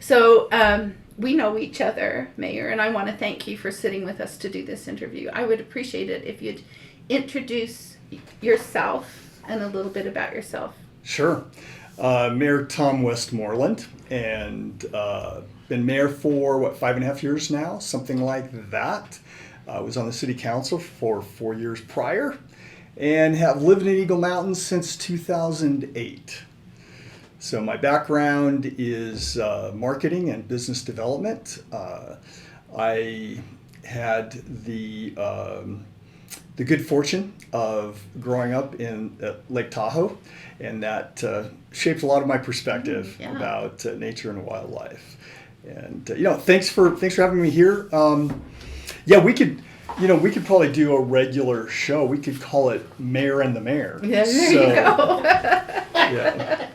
So we know each other, Mayor, and I want to thank you for sitting with us to do this interview. I would appreciate it if you'd introduce yourself and a little bit about yourself. Sure. Mayor Tom Westmoreland, and been mayor for, 5.5 years now, something like that. I was on the city council for 4 years prior, and have lived in Eagle Mountain since 2008. So my background is marketing and business development. I had the good fortune of growing up in Lake Tahoe, and that shaped a lot of my perspective about nature and wildlife. And thanks for having me here. We could probably do a regular show. We could call it Mayor and the Mayor. Yeah, there you go. Yeah.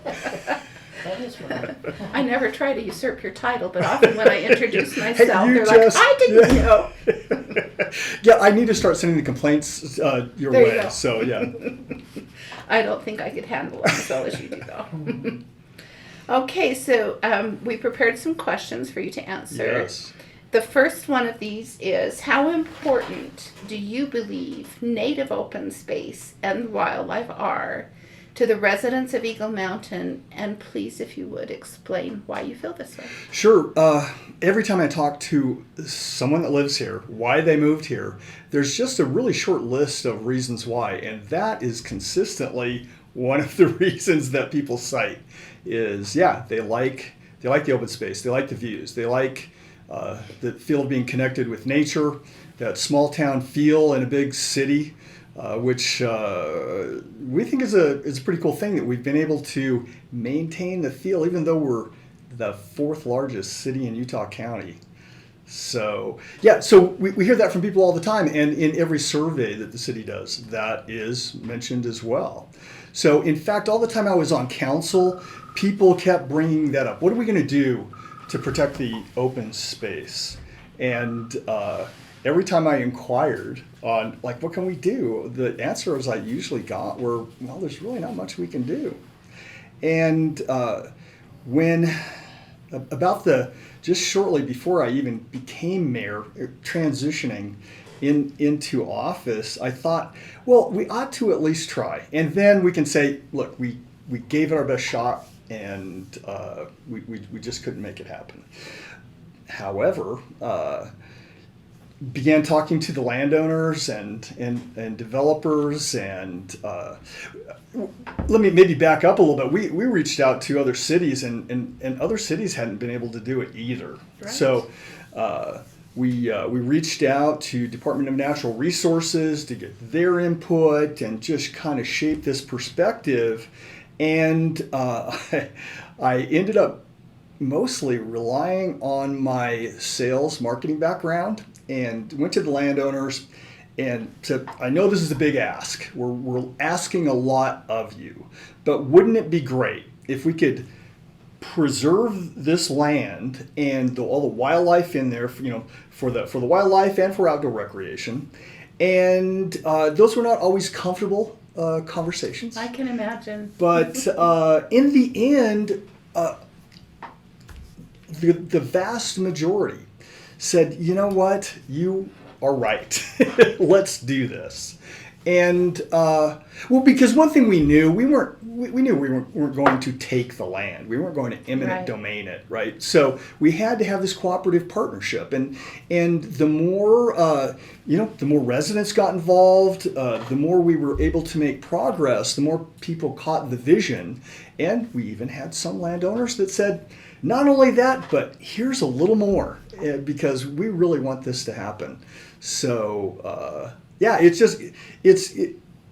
That is right. I never try to usurp your title, but often when I introduce myself, they're like, just- I didn't know. Yeah, I need to start sending the complaints your There you way. go. So yeah. I don't think I could handle it as well as you do, though. Okay, so we prepared some questions for you to answer. Yes. The first one of these is, how important do you believe native open space and wildlife are to the residents of Eagle Mountain? And please, if you would, explain why you feel this way. Sure. Every time I talk to someone that lives here, why they moved here, there's just a really short list of reasons why. And that is consistently one of the reasons that people cite is, they like the open space. They like the views. They like the feel of being connected with nature, that small town feel in a big city. Which we think is a pretty cool thing, that we've been able to maintain the feel, even though we're the fourth largest city in Utah County. So we hear that from people all the time, and in every survey that the city does, that is mentioned as well. So in fact, all the time I was on council, people kept bringing that up. What are we going to do to protect the open space? And every time I inquired on, what can we do? The answers I usually got were, well, there's really not much we can do. And just shortly before I even became mayor, transitioning into office, I thought, well, we ought to at least try. And then we can say, look, we gave it our best shot, and we just couldn't make it happen. However, began talking to the landowners and developers, and let me maybe back up a little bit. We reached out to other cities, and other cities hadn't been able to do it either. Right. So we reached out to Department of Natural Resources to get their input and just kind of shape this perspective. And I ended up mostly relying on my sales marketing background, and went to the landowners and said, I know this is a big ask. We're asking a lot of you, but wouldn't it be great if we could preserve this land and all the wildlife in there, for the wildlife and for outdoor recreation? And those were not always comfortable conversations. I can imagine. But in the end, the vast majority said, you know what, you are right. Let's do this. And because one thing we knew, we weren't going to take the land. We weren't going to eminent domain it, right? So we had to have this cooperative partnership, and the more the more residents got involved, the more we were able to make progress. The more people caught the vision, and we even had some landowners that said, not only that, but here's a little more, because we really want this to happen. So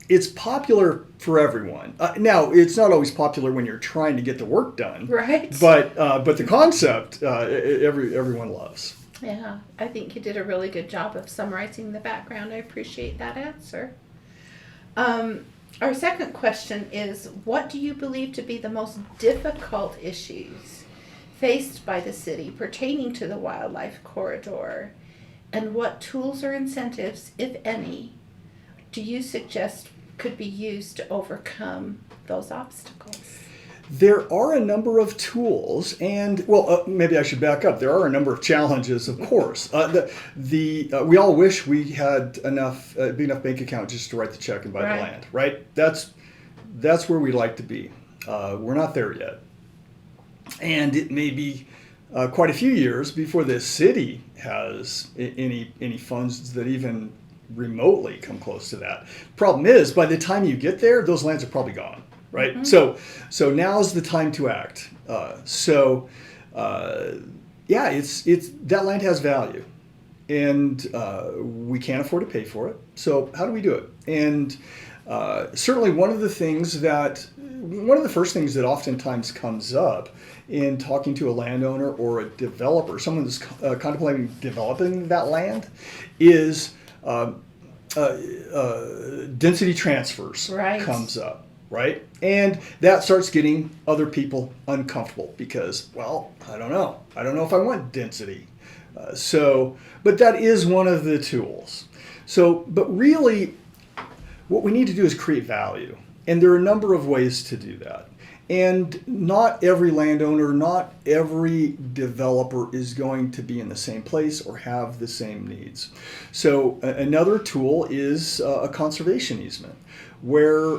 it's popular for everyone. Now, it's not always popular when you're trying to get the work done, Right. But the concept, everyone loves. Yeah, I think you did a really good job of summarizing the background. I appreciate that answer. Our second question is, what do you believe to be the most difficult issues faced by the city pertaining to the wildlife corridor, and what tools or incentives, if any, do you suggest could be used to overcome those obstacles? There are a number of tools, and maybe I should back up. There are a number of challenges, of course. We all wish we had enough big enough bank account just to write the check and buy Right. the land, right? That's where we'd like to be. We're not there yet, and it may be quite a few years before the city has any funds that even remotely come close to that. Problem is, by the time you get there, those lands are probably gone. Right, Mm-hmm. so now's the time to act. It's that land has value, and we can't afford to pay for it. So how do we do it? And certainly one of the first things that oftentimes comes up in talking to a landowner or a developer, someone that's contemplating developing that land, is density transfers Right. comes up. Right? And that starts getting other people uncomfortable because, well, I don't know. I don't know if I want density. But that is one of the tools. But really, what we need to do is create value. And there are a number of ways to do that. And not every landowner, not every developer is going to be in the same place or have the same needs. So another tool is a conservation easement, where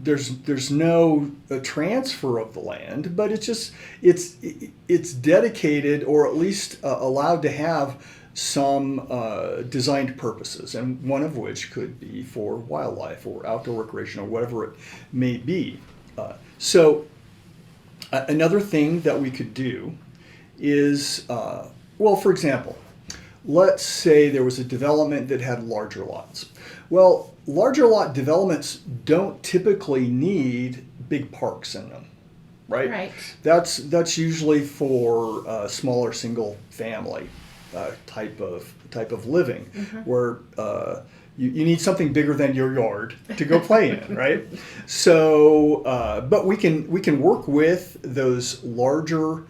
there's no transfer of the land, but it's dedicated, or at least allowed to have some designed purposes, and one of which could be for wildlife or outdoor recreation or whatever it may be. Another thing that we could do is, for example, let's say there was a development that had larger lots. Well, larger lot developments don't typically need big parks in them, right? Right. That's usually for smaller single family type of living, where you need something bigger than your yard to go play in, right? But we can work with those larger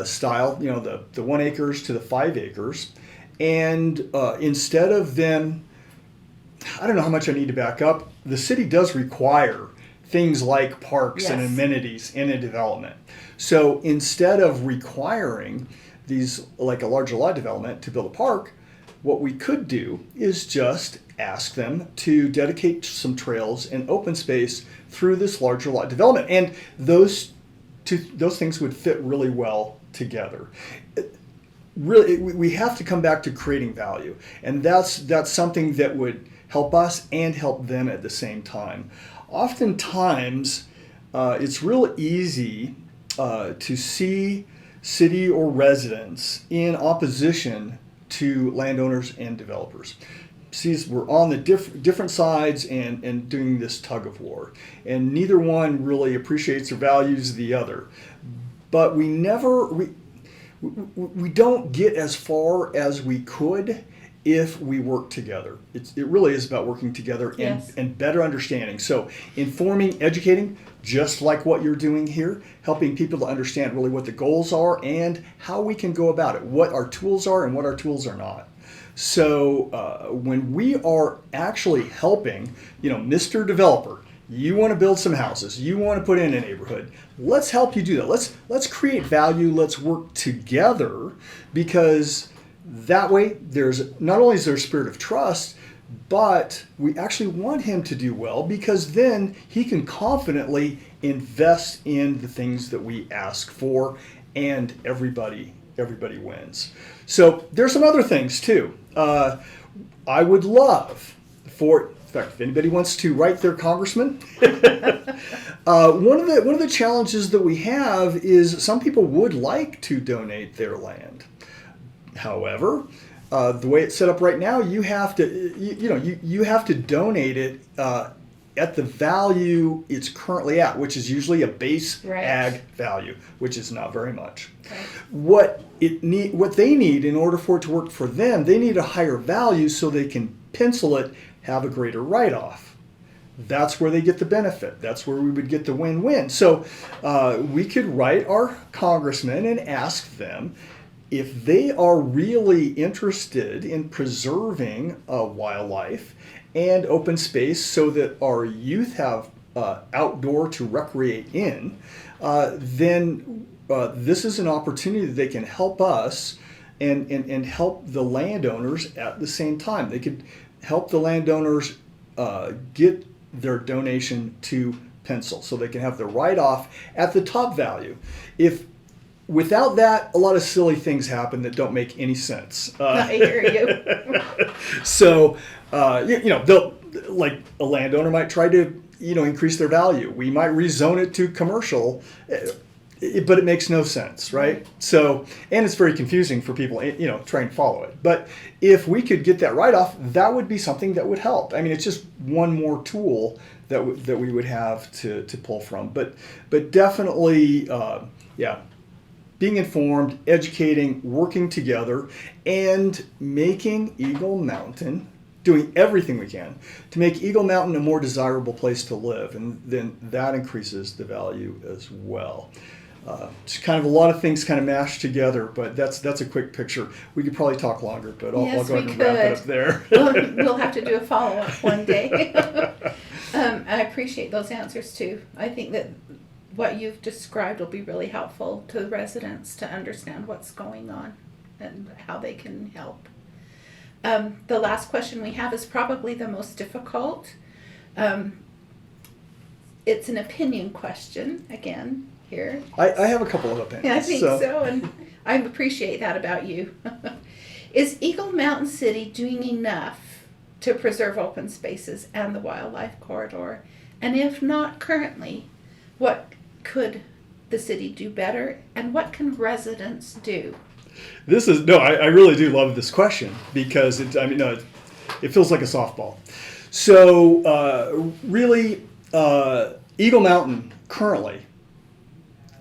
style, the 1 acres to the 5 acres, and instead of them, I don't know how much I need to back up. The city does require things like parks and Yes. amenities in a development. So instead of requiring these, like a larger lot development, to build a park, what we could do is just ask them to dedicate some trails and open space through this larger lot development. And those things would fit really well together. Really, we have to come back to creating value. And that's something that would help us and help them at the same time. Oftentimes, it's real easy to see city or residents in opposition to landowners and developers. See, we're on the different sides and doing this tug of war, and neither one really appreciates or values the other. But we don't get as far as we could if we work together. It really is about working together Yes. and better understanding. So informing, educating, just like what you're doing here, helping people to understand really what the goals are and how we can go about it, what our tools are and what our tools are not. So when we are actually helping, Mr. Developer, you want to build some houses, you want to put in a neighborhood, let's help you do that. Let's create value, let's work together, because that way there's not only is there a spirit of trust, but we actually want him to do well, because then he can confidently invest in the things that we ask for, and everybody wins. So there's some other things too. I would love in fact, if anybody wants to write their congressman, one of the challenges that we have is some people would like to donate their land. However, the way it's set up right now, you have to you have to donate it at the value it's currently at, which is usually a base Right. ag value, which is not very much. Right. What they need in order for it to work for them, they need a higher value so they can pencil it, have a greater write-off. That's where they get the benefit. That's where we would get the win-win. So we could write our congressman and ask them if they are really interested in preserving wildlife and open space so that our youth have outdoor to recreate in, then this is an opportunity that they can help us and help the landowners at the same time. They could help the landowners get their donation to pencil so they can have the write-off at the top value. If without that, a lot of silly things happen that don't make any sense. I hear you. So, they'll, like a landowner might try to, increase their value. We might rezone it to commercial, but it makes no sense, right? So, and it's very confusing for people, trying to follow it. But if we could get that write-off, that would be something that would help. I mean, it's just one more tool that we would have to pull from. But definitely, being informed, educating, working together, and making Eagle Mountain, doing everything we can to make Eagle Mountain a more desirable place to live. And then that increases the value as well. It's kind of a lot of things kind of mashed together, but that's a quick picture. We could probably talk longer, but I'll go ahead and wrap it up there. We'll have to do a follow-up one day. I appreciate those answers too. I think that what you've described will be really helpful to the residents to understand what's going on and how they can help. The last question we have is probably the most difficult. It's an opinion question again here. I have a couple of opinions. I think so, and I appreciate that about you. Is Eagle Mountain City doing enough to preserve open spaces and the wildlife corridor? And if not currently, what could the city do better, and what can residents do? I really do love this question because it feels like a softball. So really, Eagle Mountain currently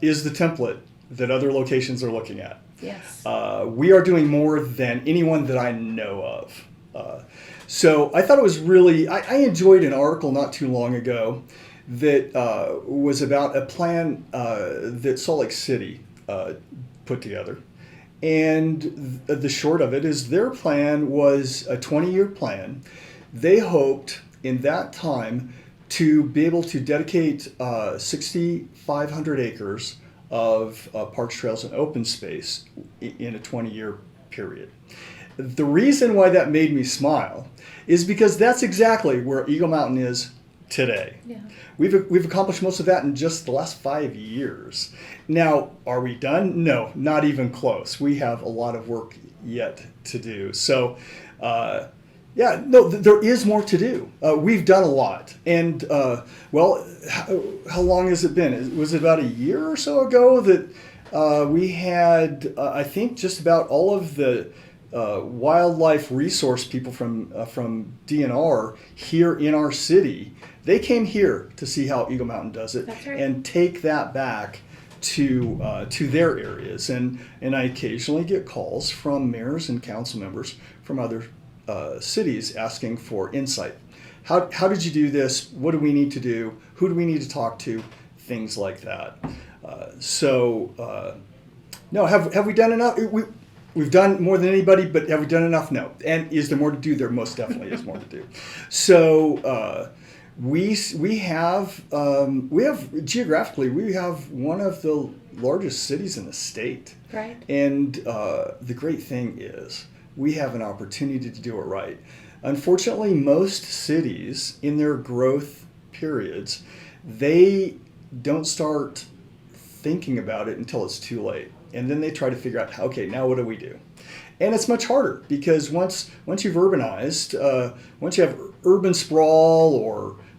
is the template that other locations are looking at. Yes. We are doing more than anyone that I know of. So I thought it was really, I enjoyed an article not too long ago that was about a plan that Salt Lake City put together. And the short of it is their plan was a 20-year plan. They hoped in that time to be able to dedicate 6,500 acres of parks, trails, and open space in a 20-year period. The reason why that made me smile is because that's exactly where Eagle Mountain is today. Yeah. We've accomplished most of that in just the last 5 years. Now, are we done? No, not even close. We have a lot of work yet to do. So, there is more to do. We've done a lot. And, how long has it been? Was it about a year or so ago that we had, I think, just about all of the wildlife resource people from DNR here in our city? They came here to see how Eagle Mountain does it. That's right. And take that back to their areas. And I occasionally get calls from mayors and council members from other cities asking for insight. How did you do this? What do we need to do? Who do we need to talk to? Things like that. No, have we done enough? We've done more than anybody, but have we done enough? No. And is there more to do? There most definitely is more to do. So we have geographically, we have one of the largest cities in the state. Right. And the great thing is we have an opportunity to do it right. Unfortunately, most cities in their growth periods, they don't start thinking about it until it's too late. And then they try to figure out, okay, now what do we do? And it's much harder because once you've urbanized, once you have urban sprawl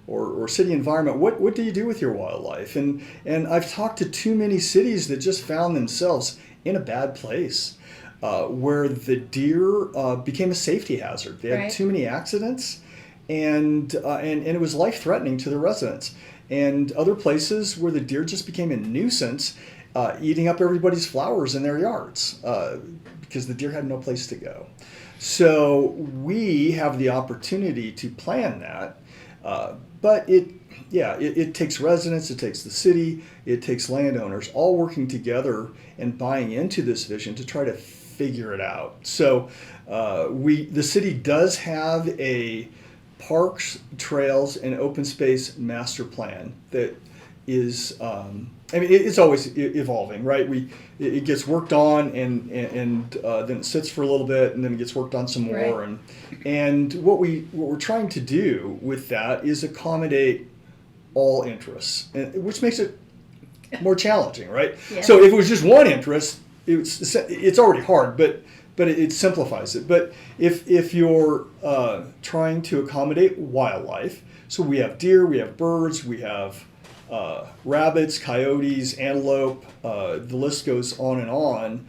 or city environment, what do you do with your wildlife? And I've talked to too many cities that just found themselves in a bad place where the deer became a safety hazard. They had Right. too many accidents, and it was life-threatening to the residents. And other places where the deer just became a nuisance, eating up everybody's flowers in their yards because the deer had no place to go. So we have the opportunity to plan that, but it takes residents, it takes the city, it takes landowners all working together and buying into this vision to try to figure it out. So the city does have a parks, trails, and open space master plan that is, it's always evolving, right? It gets worked on and then it sits for a little bit and then it gets worked on some more. Right. And what we're trying to do with that is accommodate all interests, which makes it more challenging, right? Yeah. So if it was just one interest, it's already hard, but it simplifies it. But if you're trying to accommodate wildlife, so we have deer, we have birds, we have rabbits, coyotes, antelope, the list goes on and on,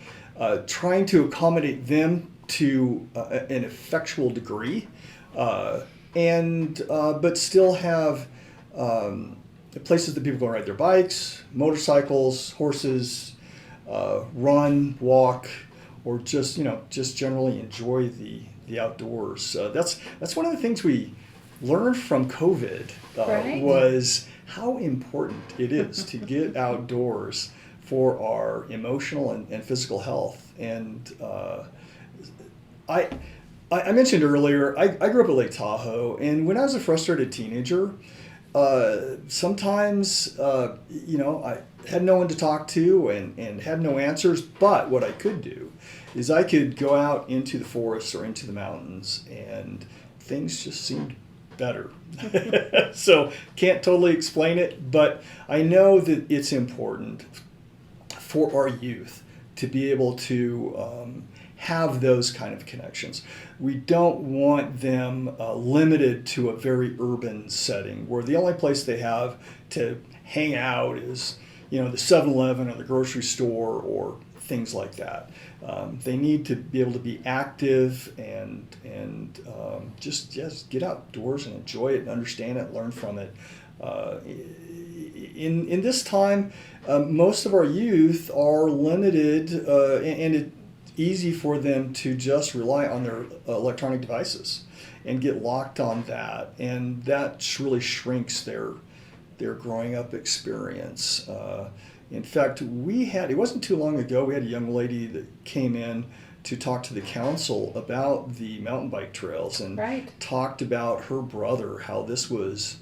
trying to accommodate them to an effectual degree, but still have places that people go ride their bikes, motorcycles, horses, run, walk, or just generally enjoy the outdoors. That's one of the things we learned from COVID Right. was how important it is to get outdoors for our emotional and physical health. And I mentioned earlier, I grew up at Lake Tahoe, and when I was a frustrated teenager, sometimes I had no one to talk to and had no answers. But what I could do is I could go out into the forest or into the mountains, and things just seemed better. So can't totally explain it, but I know that it's important for our youth to be able to have those kind of connections. We don't want them limited to a very urban setting where the only place they have to hang out is the 7-Eleven or the grocery store or things like that. They need to be able to be active and just get outdoors and enjoy it and understand it, learn from it. In this time, most of our youth are limited, and it's easy for them to just rely on their electronic devices and get locked on that, and that really shrinks their growing up experience. In fact, it wasn't too long ago, we had a young lady that came in to talk to the council about the mountain bike trails and Right. talked about her brother, how this was,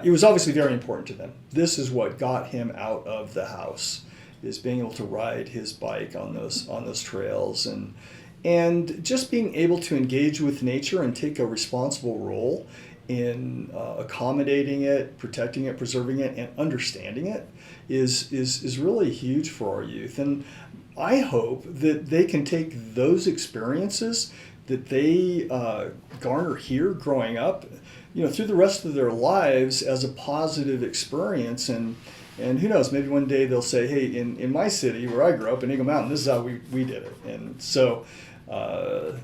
it was obviously very important to them. This is what got him out of the house, is being able to ride his bike on those trails and just being able to engage with nature and take a responsible role in accommodating it, protecting it, preserving it, and understanding it is really huge for our youth. And I hope that they can take those experiences that they garner here growing up, through the rest of their lives as a positive experience. And who knows, maybe one day they'll say, hey, in my city where I grew up in Eagle Mountain, this is how we did it. And so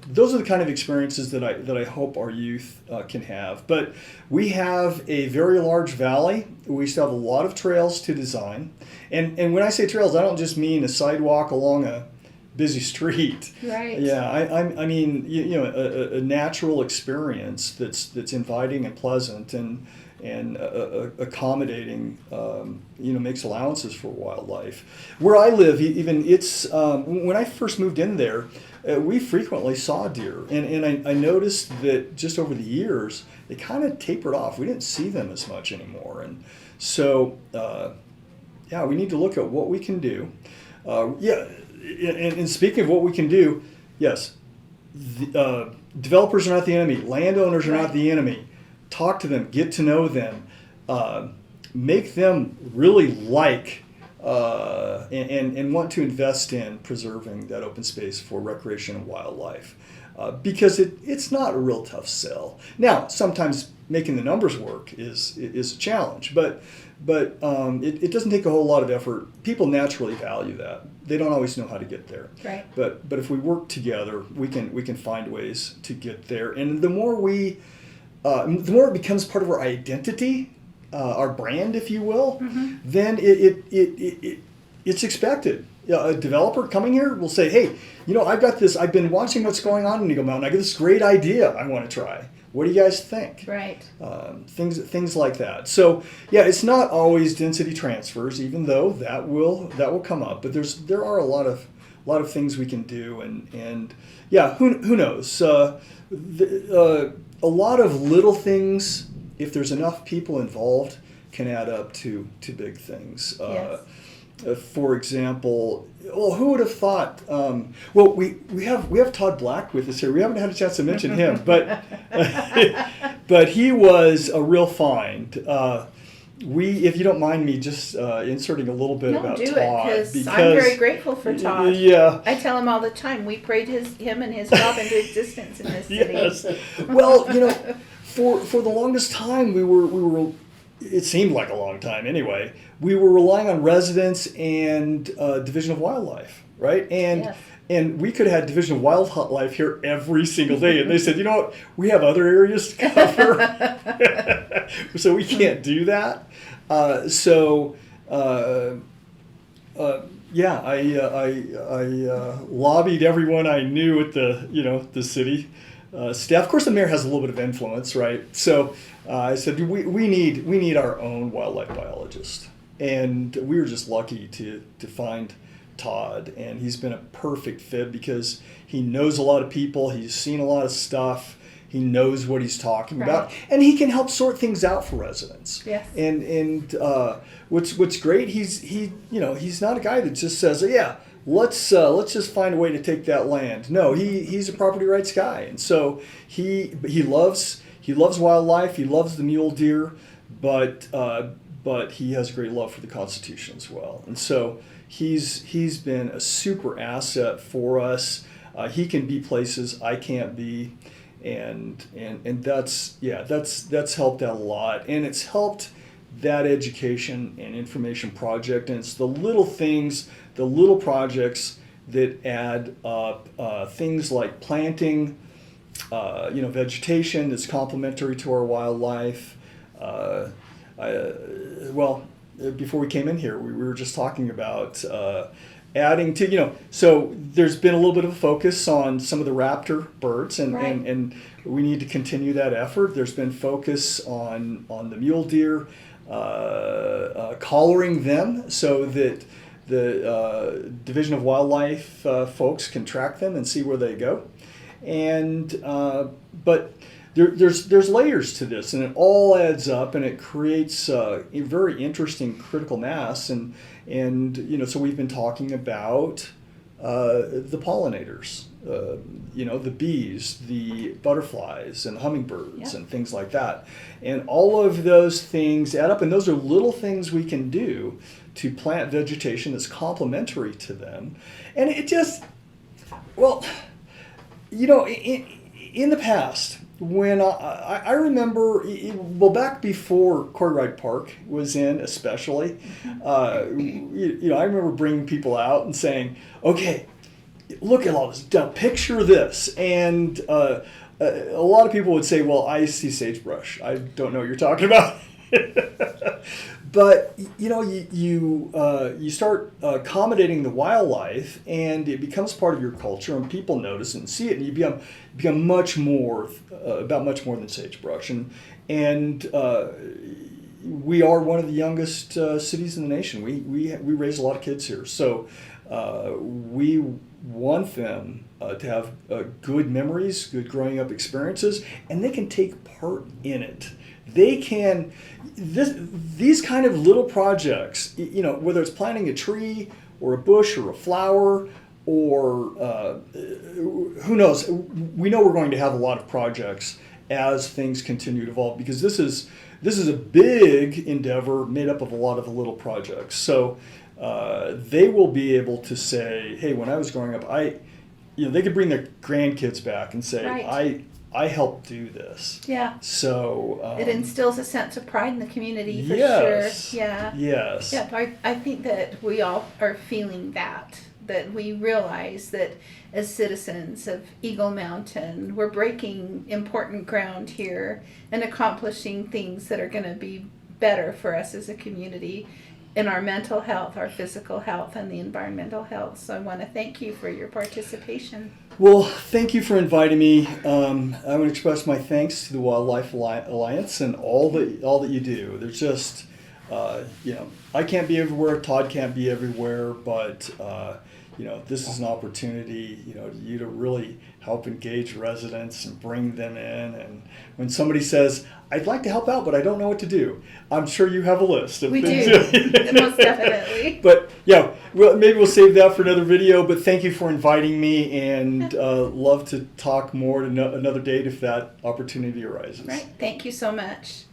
those are the kind of experiences that I hope our youth can have. But we have a very large valley. We still have a lot of trails to design. And when I say trails, I don't just mean a sidewalk along a busy street. Right. Yeah, I mean a natural experience that's inviting and pleasant and accommodating, makes allowances for wildlife. Where I live, even when I first moved in there, we frequently saw deer, and I noticed that just over the years they kind of tapered off. We didn't see them as much anymore, and so we need to look at what we can do. And speaking of what we can do, yes, developers are not the enemy. Landowners are not the enemy. Talk to them, get to know them, make them really like and want to invest in preserving that open space for recreation and wildlife, because it's not a real tough sell. Now, sometimes making the numbers work is a challenge, but it doesn't take a whole lot of effort. People naturally value that. They don't always know how to get there. Right. But if we work together, we can find ways to get there. And the more it becomes part of our identity, our brand, if you will, then it's expected. A developer coming here will say, hey, I've got this, I've been watching what's going on in Eagle Mountain. I got this great idea I want to try. What do you guys think? Right. Things like that. So it's not always density transfers, even though that will come up. But there are a lot of things we can do, and who knows? a lot of little things, if there's enough people involved, can add up to big things. Yes. For example, well, who would have thought? Well, we have Todd Black with us here. We haven't had a chance to mention him, but but he was a real find. If you don't mind me just inserting a little bit No, about do Todd, it, because I'm very grateful for Todd. Yeah. I tell him all the time, we prayed him and his job into existence in this city. Yes. Well, for the longest time we were. It seemed like a long time anyway. We were relying on residents and Division of Wildlife, right? And Yes. and we could have had Division of Wildlife here every single day, and they said, you know what, we have other areas to cover, so we can't do that. Yeah, I lobbied everyone I knew at the city staff. Of course, the mayor has a little bit of influence, right? So I said we need our own wildlife biologist, and we were just lucky to find Todd, and he's been a perfect fit because he knows a lot of people, he's seen a lot of stuff, he knows what he's talking about, and he can help sort things out for residents. Yes. And what's great, he's not a guy that just says, yeah, let's just find a way to take that land. No, he's a property rights guy, and so he loves wildlife, he loves the mule deer, but he has a great love for the Constitution as well, and so he's been a super asset for us. He can be places I can't be, and that's helped out a lot, and it's helped that education and information project, and it's the little things, the little projects that add up, things like planting, vegetation that's complementary to our wildlife. Before we came in here, we were just talking about adding to, so there's been a little bit of a focus on some of the raptor birds, and we need to continue that effort. There's been focus on the mule deer, collaring them so that the Division of Wildlife folks can track them and see where they go. And but there's layers to this, and it all adds up, and it creates a very interesting critical mass. And so we've been talking about the pollinators, the bees, the butterflies, and hummingbirds, and things like that. And all of those things add up, and those are little things we can do to plant vegetation that's complementary to them. And it just, in the past, when I remember, back before Courtright Park was in, especially, I remember bringing people out and saying, okay, look at all this, now picture this. And a lot of people would say, well, I see sagebrush. I don't know what you're talking about. But you start accommodating the wildlife, and it becomes part of your culture, and people notice and see it, and you become much more than sagebrush. And we are one of the youngest cities in the nation. We raise a lot of kids here, so we want them to have good memories, good growing up experiences, and they can take part in it. They can, these kind of little projects, whether it's planting a tree or a bush or a flower or who knows, we know we're going to have a lot of projects as things continue to evolve, because this is a big endeavor made up of a lot of the little projects. So they will be able to say, hey, when I was growing up, they could bring their grandkids back and say, I helped do this. Yeah. So it instills a sense of pride in the community for sure. Yeah. Yes. Yeah. I think that we all are feeling that we realize that as citizens of Eagle Mountain, we're breaking important ground here and accomplishing things that are going to be better for us as a community in our mental health, our physical health, and the environmental health. So I want to thank you for your participation. Well, thank you for inviting me. I want to express my thanks to the Wildlife Alliance and all that you do. There's just, I can't be everywhere. Todd can't be everywhere, but this is an opportunity, you to really help engage residents and bring them in. And when somebody says, I'd like to help out, but I don't know what to do, I'm sure you have a list of We things. do, most definitely. But yeah, maybe we'll save that for another video. But thank you for inviting me, and love to talk more another date if that opportunity arises. Right. Thank you so much.